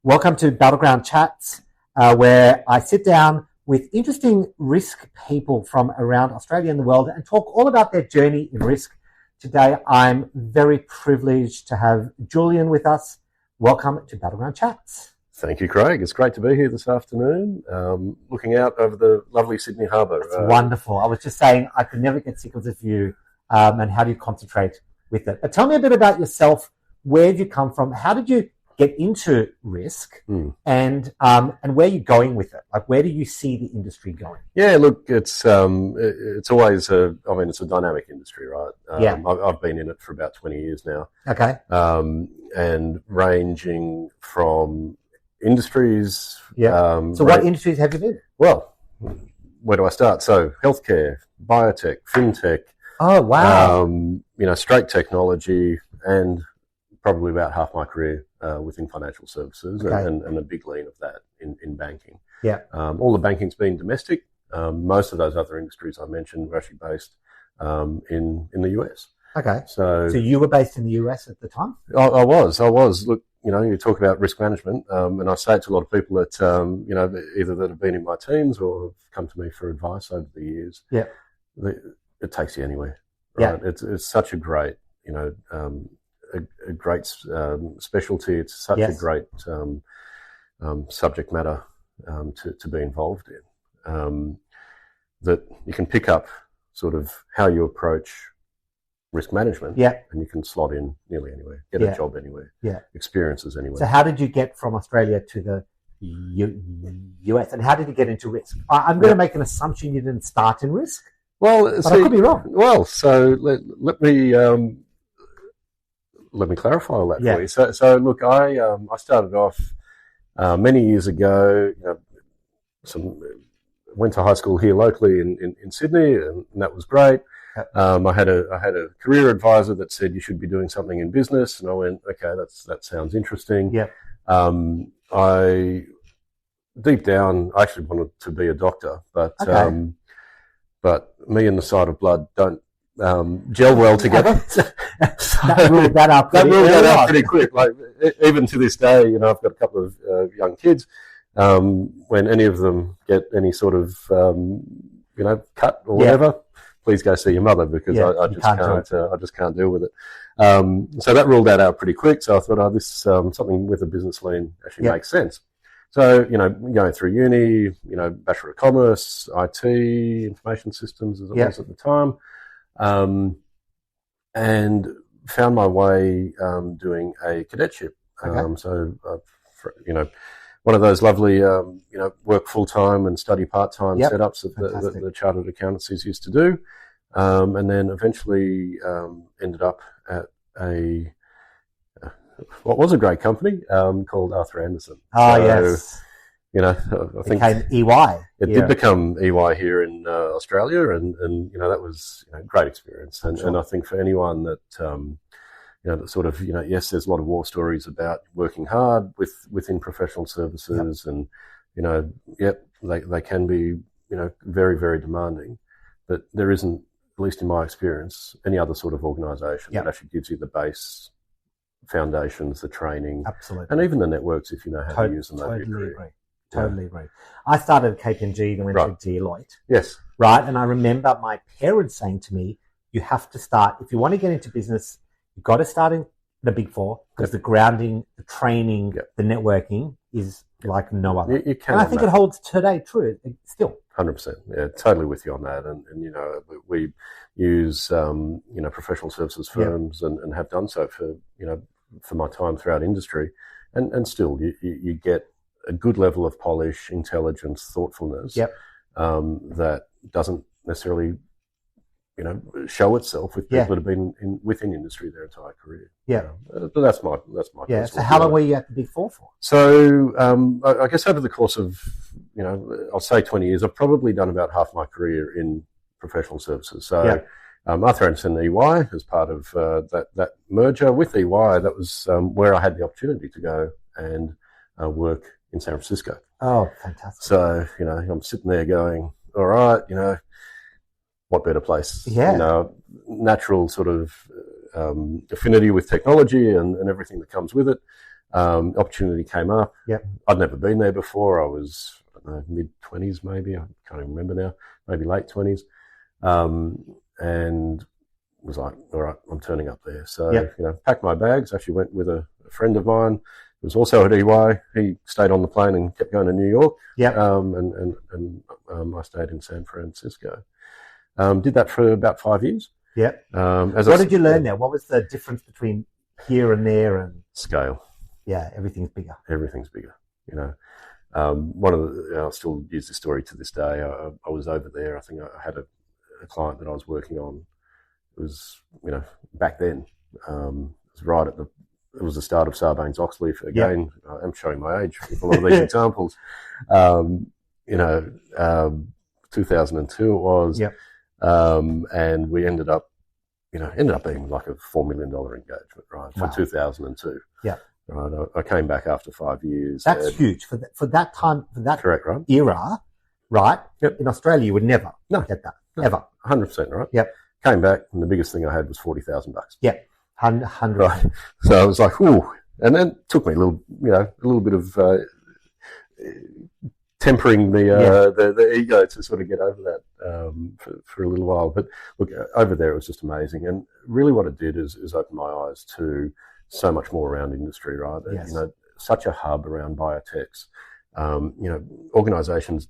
Welcome to Battleground Chats, where I sit down with interesting risk people from around Australia and the world and talk all about their journey in risk. Today, I'm very privileged to have Julian with us. Welcome to Battleground Chats. Thank you, Craig. It's great to be here this afternoon, looking out over the lovely Sydney Harbour. It's wonderful. I was just saying I could never get sick of this view, and how do you concentrate with it? But tell me a bit about yourself. Where did you come from? How did you get into risk, and where are you going with it? Like, where do you see the industry going? Yeah, look, it's always it's a dynamic industry, right? I've been in it for about 20 years now. Okay. And ranging from industries. Yeah. So what industries have you been in? Well, where do I start? So healthcare, biotech, fintech. Oh, wow. Straight technology, and probably about half my career within financial services, Okay. and a big lean of that in banking. Yeah. All the banking's been domestic. Most of those other industries I mentioned were actually based in the US. Okay. So you were based in the US at the time? I was. Look, you talk about risk management, and I say it to a lot of people that, either that have been in my teams or have come to me for advice over the years. Yeah. It takes you anywhere. Right? Yeah. It's such a great, a great specialty. It's such a great subject matter to be involved in, that you can pick up sort of how you approach risk management, and you can slot in nearly anywhere, get a job anywhere, experiences anywhere. So how did you get from Australia to the US, and how did you get into risk? I'm going to make an assumption you didn't start in risk. Well, but I could be wrong. Well, so let me clarify all that for you. So look, I started off many years ago. Went to high school here locally in Sydney, and that was great. I had a career advisor that said you should be doing something in business, and I went, okay, that sounds interesting. Yeah. I deep down I actually wanted to be a doctor, but me and the sight of blood don't gel well together. That ruled that out. Pretty quick. Like, even to this day, I've got a couple of young kids. When any of them get any sort of cut or whatever, please go see your mother, because I just can't deal with it. So that ruled that out pretty quick. So I thought, this something with a business lean actually makes sense. So, going through uni, Bachelor of Commerce, IT, information systems as it was at the time, and found my way doing a cadetship. One of those lovely, work full-time and study part-time setups that the chartered accountancies used to do, and then eventually ended up at what was a great company called Arthur Andersen. Yes. I think became EY. It did become EY here in Australia, and that was a great experience. And I think for anyone that that sort of yes, there's a lot of war stories about working hard within professional services, and they can be very, very demanding, but there isn't, at least in my experience, any other sort of organisation that actually gives you the base foundations, the training, and even the networks if you know how to use them. Totally agree. I started at KPMG, then went to Deloitte. Yes. Right. And I remember my parents saying to me, you have to start, if you want to get into business, you've got to start in the Big Four, because the grounding, the training, the networking is like no other. You can. And I think it holds today true still. 100%. Yeah, totally with you on that. And we use professional services firms and have done so for my time throughout industry, and still you get a good level of polish, intelligence, thoughtfulness that doesn't necessarily show itself with people that have been within industry their entire career. Yeah, but that's my So how long were you at the Big Four for? So I guess over the course of I'll say 20 years, I've probably done about half my career in professional services. So Arthur Andersen and EY, as part of that merger with EY, that was where I had the opportunity to go and work in San Francisco. Oh, fantastic! So I'm sitting there going, all right, what better place? Natural sort of affinity with technology and everything that comes with it. Opportunity came up. Yep. I'd never been there before. I was, I don't know, mid-20s maybe. I can't even remember now. Maybe late 20s. And was like, all right, I'm turning up there. So, packed my bags. Actually went with a friend of mine who was also at EY. He stayed on the plane and kept going to New York. Yep. And I stayed in San Francisco. Did that for about 5 years. Yep. What did you learn there? What was the difference between here and there? And scale. Yeah, everything's bigger. Everything's bigger. One of the, I still use this story to this day. I was over there. I think I had a client that I was working on. It was, back then, it was right at it was the start of Sarbanes-Oxley. Again, yep. I'm showing my age with a lot of these examples. 2002 it was. Yep. And we ended up being like a $4 million engagement, right? For 2002. Yeah. Right. I came back after 5 years. That's huge for that time, for that correct, right? era, right? Yep. In Australia, you would never get that. No, ever. 100%, right? Yep. Came back, and the biggest thing I had was $40,000. Yep. 100. Right. So I was like, ooh. And then it took me a little bit of tempering the ego to sort of get over that for a little while. But look, over there it was just amazing. And really what it did is open my eyes to so much more around industry, right? Yes. Such a hub around biotechs, organisations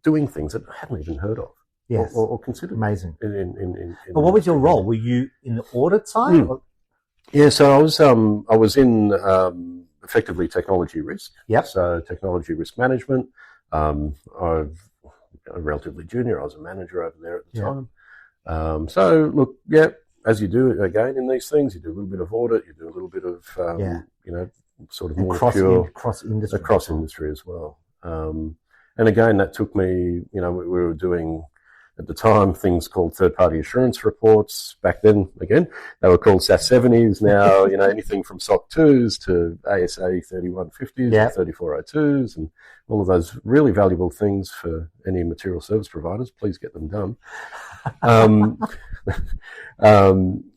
doing things that I hadn't even heard of. Yes. Or considered. Amazing. But what was your role? Were you in the audit side? Yeah, so I was in effectively technology risk. Yep. So technology risk management. I'm relatively junior. I was a manager over there at the time. So look, as you do again in these things, you do a little bit of audit, you do a little bit of sort of more pure across industry as well. And again, that took me. We were doing at the time things called third-party assurance reports. Back then, again, they were called SAS 70s. Now, anything from SOC 2s to ASA 3150s, 3402s, and all of those really valuable things for any material service providers. Please get them done.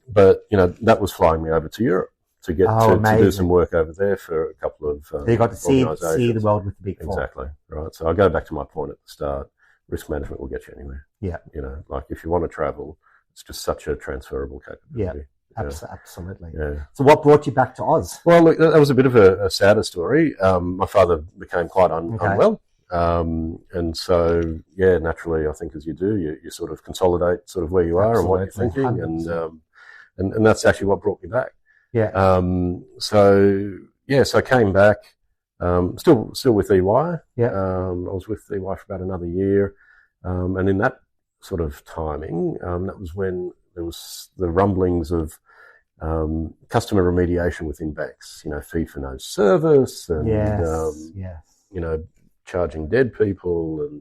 But that was flying me over to Europe to get to do some work over there for a couple of so you got to see the world with the big four. Exactly, right. So I go back to my point at the start. Risk management will get you anywhere. Yeah. Like if you want to travel, it's just such a transferable capability. Yeah, absolutely. Yeah. So what brought you back to Oz? Well, look, that was a bit of a sadder story. My father became quite unwell. And so, naturally, I think as you do, you sort of consolidate sort of where you are and what you're thinking. 100%. And that's actually what brought me back. Yeah. So I came back, still with EY. Yeah. I was with EY for about another year. And in that sort of timing, that was when there was the rumblings of customer remediation within banks, fee for no service and, charging dead people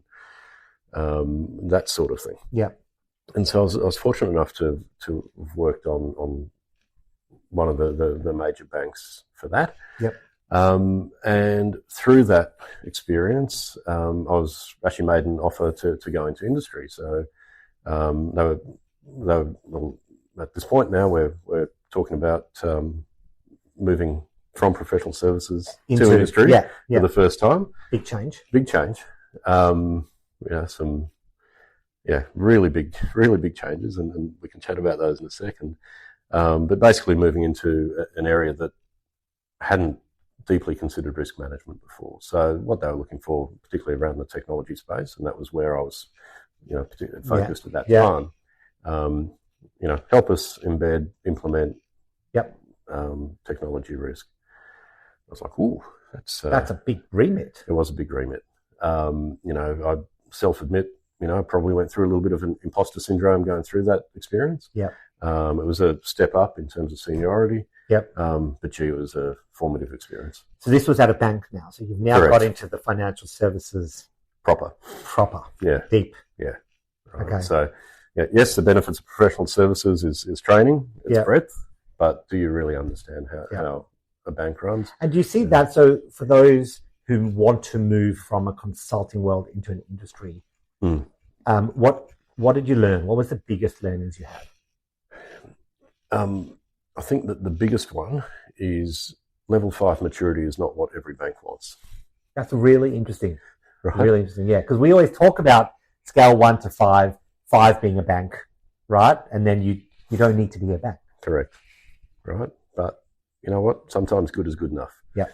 and that sort of thing. Yeah. And so I was fortunate enough to have worked on one of the major banks for that. Yep. And through that experience, I was actually made an offer to go into industry. So they were at this point now we're talking about moving from professional services to industry for the first time. Big change. Some really big changes, and we can chat about those in a second. But basically moving into an area that hadn't deeply considered risk management before. So what they were looking for, particularly around the technology space, and that was where I was, particularly focused at that time. Help us embed, implement technology risk. I was like, ooh, that's a big remit. It was a big remit. I self-admit, I probably went through a little bit of an imposter syndrome going through that experience. Yeah. It was a step up in terms of seniority. Yep. But gee, it was a formative experience. So this was at a bank now. So you've now got into the financial services proper. Yeah. Deep. Yeah. Right. Okay. So yes, the benefits of professional services is training, it's breadth, but do you really understand how a bank runs? And do you see that? So for those who want to move from a consulting world into an industry, what did you learn? What was the biggest learnings you had? I think that the biggest one is level 5 maturity is not what every bank wants. That's really interesting. Right? Really interesting, yeah. Because we always talk about scale 1 to 5, 5 being a bank, right? And then you don't need to be a bank. Correct. Right? But you know what? Sometimes good is good enough. Yeah.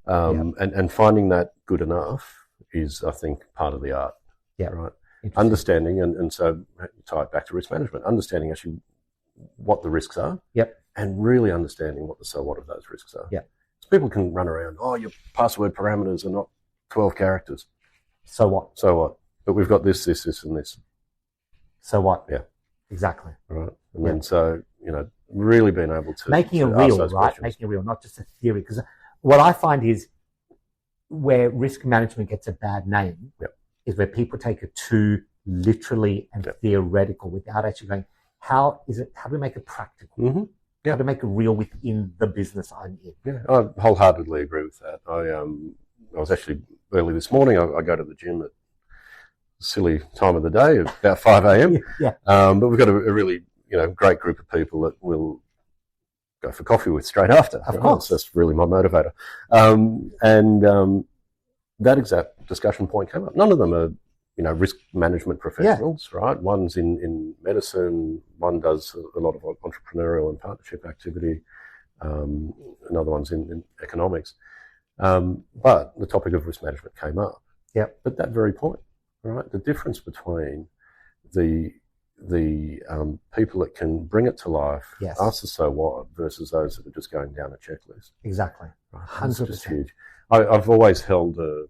And finding that good enough is, I think, part of the art. Yeah. Right. Understanding, and so tie it back to risk management, understanding actually what the risks are. Yep. And really understanding what the so what of those risks are. Yeah. So people can run around, your password parameters are not 12 characters. So what? So what? But we've got this, and this. So what? Yeah. Exactly. Right. And then so, really being able to making it real, right? Questions. Making it real, not just a theory. Because what I find is where risk management gets a bad name is where people take it too literally and theoretical without actually going, how do we make it practical? Mm-hmm. How to make it real within the business I'm in. Yeah, I wholeheartedly agree with that. I was actually early this morning. I go to the gym at a silly time of the day, about 5 a.m. Yeah. But we've got a really great group of people that we'll go for coffee with straight after. Of course, that's really my motivator. That exact discussion point came up. None of them are risk management professionals, right? One's in medicine, one does a lot of entrepreneurial and partnership activity, another one's in economics. But the topic of risk management came up. Yeah. At that very point, right? The difference between the people that can bring it to life, ask the so what, versus those that are just going down a checklist. Exactly. 100%. Just huge. I've always held a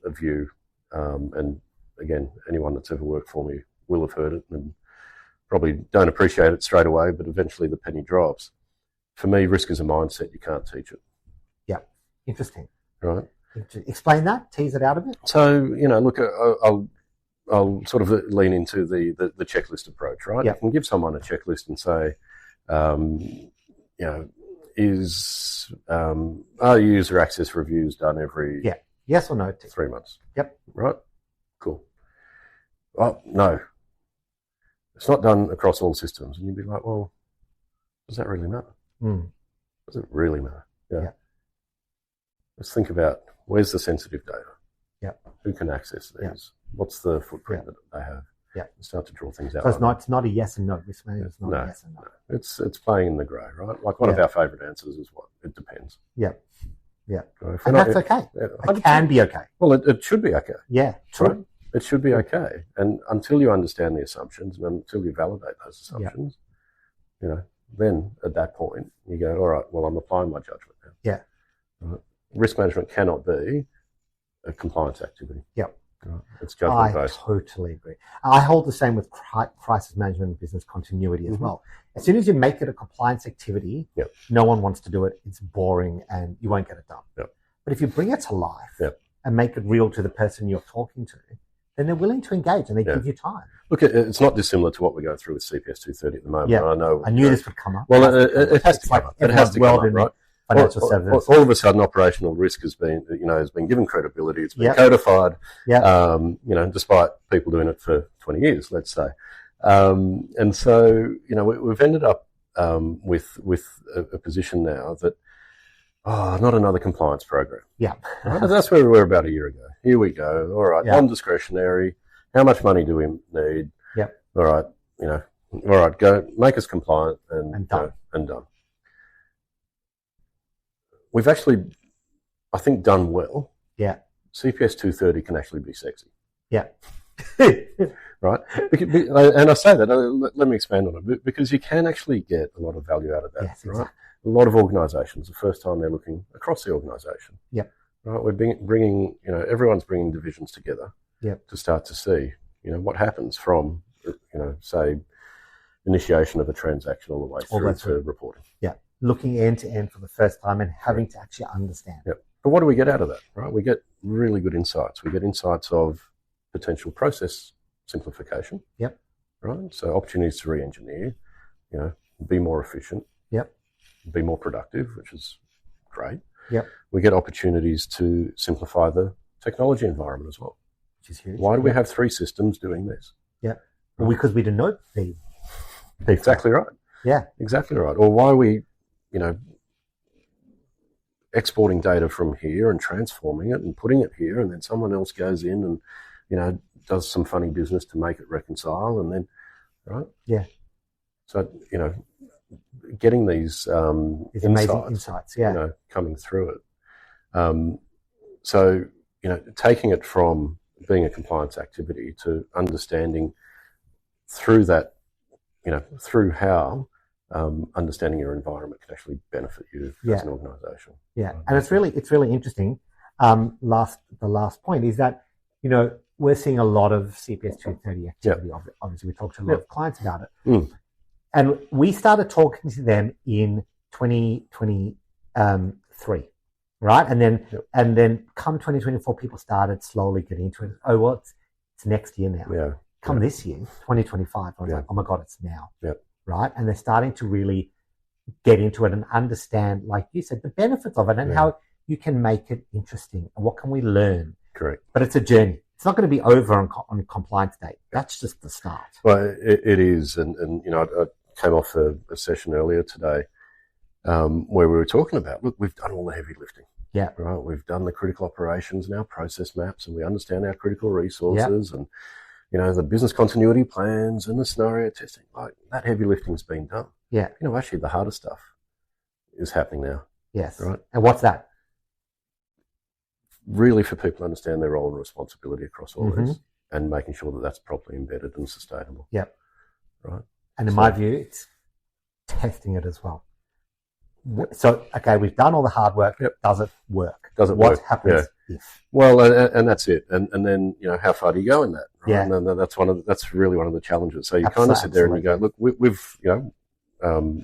view, and again, anyone that's ever worked for me will have heard it and probably don't appreciate it straight away, but eventually the penny drops. For me, risk is a mindset. You can't teach it. Yeah. Interesting. Right. Explain that. Tease it out a bit. So, look, I'll sort of lean into the checklist approach, right? Yeah. You can give someone a checklist and say, are user access reviews done every yes or no 3 months? Yep. Right? Cool. Oh, no. It's not done across all systems. And you'd be like, well, does that really matter? Does it really matter? Yeah. Let's think about where's the sensitive data? Yeah. Who can access these? Yeah. What's the footprint that they have? Yeah. And start to draw things out. So it's not a yes and no. Risk management is not a yes and no. It's playing in the grey, right? Like one of our favourite answers is what? It depends. Yeah. Yeah. And that's okay. It can be okay. Well, it should be okay. Yeah, true. Right? It should be okay. And until you understand the assumptions and until you validate those assumptions, then at that point you go, all right, well, I'm applying my judgment now. Yeah. Right? Risk management cannot be a compliance activity. Yeah. Right? It's judgment based. I totally agree. I hold the same with crisis management and business continuity as well. As soon as you make it a compliance activity, no one wants to do it. It's boring and you won't get it done. Yep. But if you bring it to life and make it real to the person you're talking to, then they're willing to engage and they give you time. Look, it's not dissimilar to what we're going through with CPS 230 at the moment. Yeah. I knew this would come up. Well, it has to come up. It has to come up, right? Financial services. All of a sudden, operational risk has been given credibility. It's been codified. Yeah. Despite people doing it for 20 years, let's say. And so, we've ended up with a position now that, not another compliance program. Yeah. Right? That's where we were about a year ago. Here we go. All right, non-discretionary. How much money do we need? Yeah. All right, all right, go make us compliant and done. We've actually, I think, done well. Yeah. CPS 230 can actually be sexy. Yeah. Right? And I say that, let me expand on it, because you can actually get a lot of value out of that. Yes, right? exactly. A lot of organisations, the first time they're looking across the organisation. Yeah. Right? We're bringing, everyone's bringing divisions together to start to see, what happens from, say, initiation of a transaction all the way through to reporting. Yeah. Looking end to end for the first time and having to actually understand. Yep. But what do we get out of that, right? We get really good insights. We get insights of potential process simplification. Yep. Right? So opportunities to re-engineer, be more efficient. Yep. Be more productive, which is great. Yep. We get opportunities to simplify the technology environment as well. Which is huge. Why do we have 3 systems doing this? Yeah. Well, because we didn't know the Exactly right. Yeah. Exactly right. Or why we, exporting data from here and transforming it and putting it here, and then someone else goes in and, you know, does some funny business to make it reconcile, and then, right? Yeah. So, you know, getting these amazing insights, yeah, you know, coming through it. So, you know, taking it from being a compliance activity to understanding through that, you know, through how understanding your environment can actually benefit you as an organisation. Yeah, and it's really interesting. The last point is that, you know, we're seeing a lot of CPS 230 activity. Obviously, we talked to a lot of clients about it, and we started talking to them in 2023, right? And then come 2024, people started slowly getting into it. Oh well, it's next year now. Yeah. Come this year, 2025, I was like, oh my God, it's now. Yeah. Right? And they're starting to really get into it and understand, like you said, the benefits of it and how you can make it interesting and what can we learn. Correct. But it's a journey. It's not going to be over on compliance date. That's just the start. Well, it is. And you know, I came off a session earlier today where we were talking about, look, we've done all the heavy lifting. Yeah. Right. We've done the critical operations and our process maps, and we understand our critical resources and, you know, the business continuity plans and the scenario testing. Like, that heavy lifting's been done. Yeah. You know, actually the harder stuff is happening now. Yes. Right. And what's that? Really for people to understand their role and responsibility across all these and making sure that that's properly embedded and sustainable. Yep. Right. And in my view, it's testing it as well. So, okay, we've done all the hard work. Yep. Does it work? Does it work? What happens if? Well, and that's it. And then, you know, how far do you go in that? Right? Yeah. And then that's really one of the challenges. So you kind of sit there and you go, look, we've you know,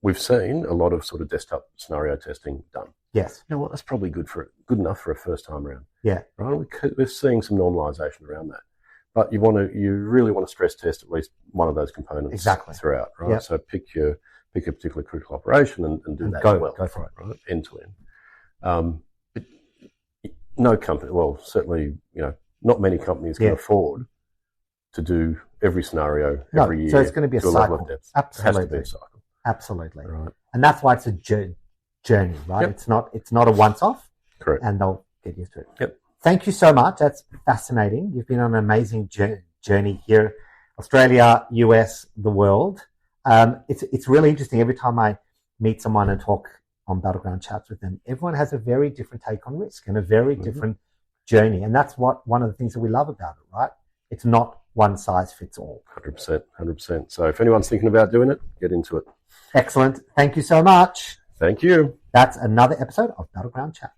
we've seen a lot of sort of desktop scenario testing done. Yes. You know what? That's probably good enough for a first time round. Yeah. Right. We're seeing some normalization around that, but you really want to stress test at least one of those components throughout. Right. Yep. So pick a particular critical operation and do that well. Go for it. Right. End to end. No company, well, certainly, you know, not many companies can afford to do every scenario every year. So it's going to be a cycle. Level of depth. Absolutely. It has to be a cycle. Absolutely. Right. And that's why it's a journey, right? Yep. It's not a once-off. Correct. And they'll get used to it. Yep. Thank you so much. That's fascinating. You've been on an amazing journey here, Australia, US, the world. It's really interesting. Every time I meet someone and talk on Battleground chats with them, everyone has a very different take on risk and a very different journey. And that's one of the things that we love about it, right? It's not one size fits all. 100%. So if anyone's thinking about doing it, get into it. Excellent. Thank you so much. Thank you. That's another episode of Battleground Chat.